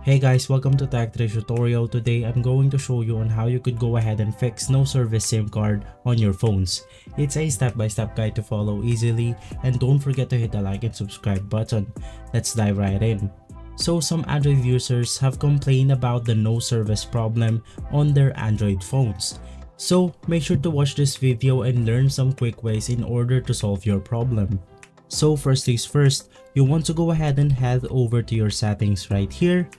Hey guys, welcome to Tech Trick Tutorial. Today I'm going to show you on how you could go ahead and fix no service SIM card on your phones. It's a step-by-step guide to follow easily, and don't forget to hit the like and subscribe button. Let's dive right in. So some Android users have complained about the no service problem on their Android phones. So make sure to watch this video and learn some quick ways in order to solve your problem. So first things first, you want to go ahead and head over to your settings right here.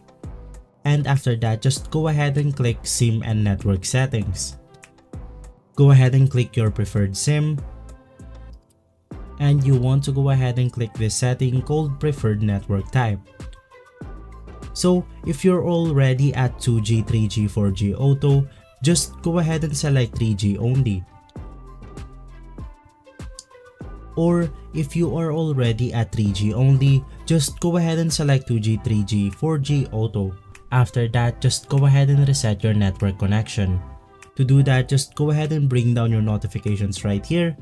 And after that, just go ahead and click SIM and network settings. Go ahead and click your preferred SIM. And you want to go ahead and click this setting called preferred network type. So if you're already at 2G, 3G, 4G auto, just go ahead and select 3G only. Or if you are already at 3G only, just go ahead and select 2G, 3G, 4G auto. After that, just go ahead and reset your network connection. To do that, just go ahead and bring down your notifications right here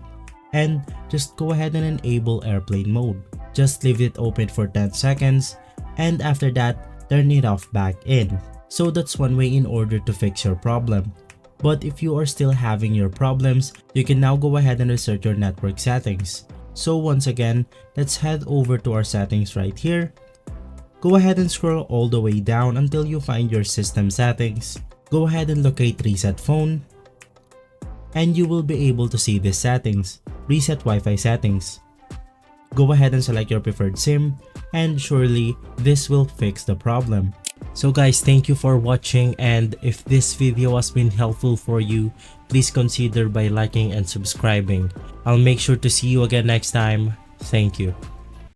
and just go ahead and enable airplane mode. Just leave it open for 10 seconds and after that, turn it off back in. So that's one way in order to fix your problem. But if you are still having your problems, you can now go ahead and reset your network settings. So once again, let's head over to our settings right here. Go ahead and scroll all the way down until you find your system settings. Go ahead and locate reset phone. And you will be able to see these settings. Reset Wi-Fi settings. Go ahead and select your preferred SIM and surely this will fix the problem. So guys, thank you for watching, and if this video has been helpful for you, please consider by liking and subscribing. I'll make sure to see you again next time. Thank you.